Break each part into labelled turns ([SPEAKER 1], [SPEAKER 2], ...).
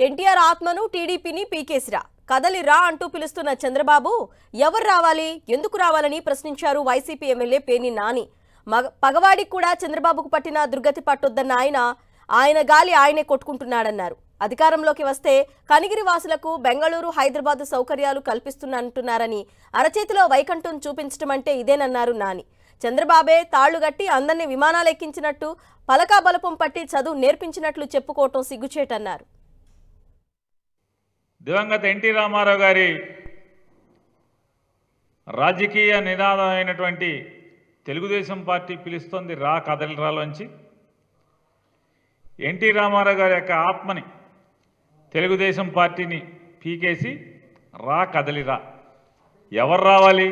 [SPEAKER 1] ఎన్టీఆర్ ఆత్మను టీడీపీని పీకేసిరా కదలిరా అంటూ పిలుస్తున్న చంద్రబాబు ఎవరు రావాలి ఎందుకు రావాలని ప్రశ్నించారు వైసీపీ ఎమ్మెల్యే పేర్ని నాని. పగవాడికి కూడా చంద్రబాబుకు పట్టిన దుర్గతి పట్టొద్దన్న ఆయన గాలి ఆయనే కొట్టుకుంటున్నాడన్నారు. అధికారంలోకి వస్తే కనిగిరి వాసులకు బెంగళూరు హైదరాబాద్ సౌకర్యాలు కల్పిస్తున్నంటున్నారని, అరచేతిలో వైకంఠం చూపించడం అంటే ఇదేనన్నారు నాని. చంద్రబాబే తాళ్లుగట్టి అందరినీ విమానాలు ఎక్కించినట్టు పలకా బలపం పట్టి చదువు నేర్పించినట్లు చెప్పుకోవటం సిగ్గుచేటన్నారు.
[SPEAKER 2] దివంగత ఎన్టీ రామారావు గారి రాజకీయ నినాదమైనటువంటి తెలుగుదేశం పార్టీ పిలుస్తోంది రా కదలిరాలోంచి. ఎన్టీ రామారావు గారి యొక్క ఆత్మని తెలుగుదేశం పార్టీని పీకేసి రా కదలిరా. ఎవరు రావాలి,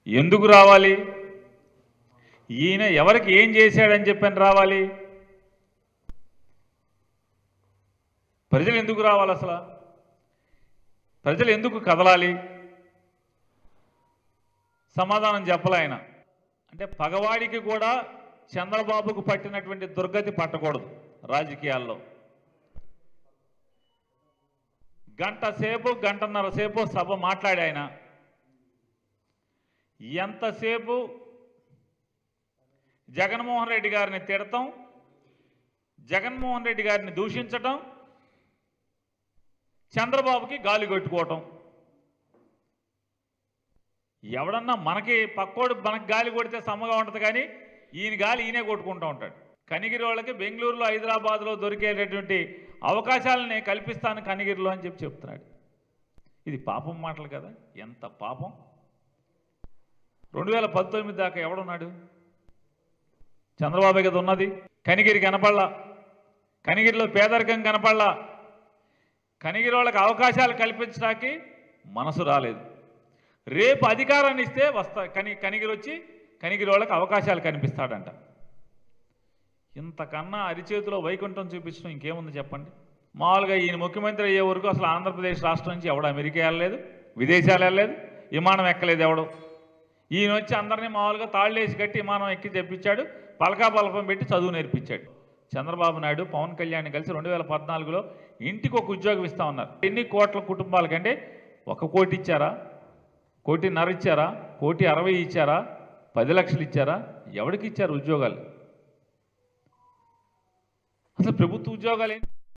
[SPEAKER 2] ఎందుకు రావాలి, ఈయన ఎవరికి ఏం చేశాడని చెప్పని రావాలి, ప్రజలు ఎందుకు రావాలి, అసలు ప్రజలు ఎందుకు కదలాలి, సమాధానం చెప్పలే ఆయన. అంటే పగవాడికి కూడా చంద్రబాబుకు పట్టినటువంటి దుర్గతి పట్టకూడదు రాజకీయాల్లో. గంటన్నర సేపు సభ మాట్లాడి ఆయన ఎంతసేపు జగన్మోహన్ రెడ్డి గారిని తిడతాం, జగన్మోహన్ రెడ్డి గారిని దూషించటం, చంద్రబాబుకి గాలి కొట్టుకోవటం. ఎవడన్నా మనకి పక్కోడు మనకి గాలి కొడితే సమ్మగా ఉంటుంది, కానీ ఈయన గాలి ఈయనే కొట్టుకుంటూ ఉంటాడు. కనిగిరి వాళ్ళకి బెంగళూరులో హైదరాబాద్లో దొరికేటటువంటి అవకాశాలని కల్పిస్తాను కనిగిరిలో అని చెప్తున్నాడు. ఇది పాపం మాటలు కదా, ఎంత పాపం. 2019 దాకా ఎవడున్నాడు? చంద్రబాబు కదా ఉన్నది. కనిగిరి కనపడలా, కనిగిరిలో పేదరికం కనపడలా, కనిగిరి వాళ్ళకి అవకాశాలు కల్పించడానికి మనసు రాలేదు. రేపు అధికారాన్ని ఇస్తే కనిగిరి వచ్చి కనిగిరి వాళ్ళకి అవకాశాలు కనిపిస్తాడంట. ఇంతకన్నా అరిచేతిలో వైకుంఠం చూపించడం ఇంకేముంది చెప్పండి. మామూలుగా ఈయన ముఖ్యమంత్రి అయ్యే వరకు అసలు ఆంధ్రప్రదేశ్ రాష్ట్రం నుంచి ఎవడు అమెరికా వెళ్ళలేదు, విదేశాలు వెళ్ళలేదు, విమానం ఎక్కలేదు ఎవడు. ఈయన వచ్చి అందరినీ మామూలుగా తాళ్ళేసి కట్టి విమానం ఎక్కి తెప్పించాడు, పలకా బలపం పెట్టి చదువు నేర్పించాడు. చంద్రబాబు నాయుడు పవన్ కళ్యాణ్ కలిసి 2014లో ఇంటికి ఒక ఉద్యోగం ఇస్తా ఉన్నారు. ఎన్ని కోట్ల కుటుంబాలకంటే 1 కోటి ఇచ్చారా, 1.5 కోటి ఇచ్చారా, 1.60 కోటి ఇచ్చారా, 10 లక్షలు ఇచ్చారా? ఎవరికి ఇచ్చారు ఉద్యోగాలు? అసలు ప్రభుత్వ ఉద్యోగాలు ఏంటి?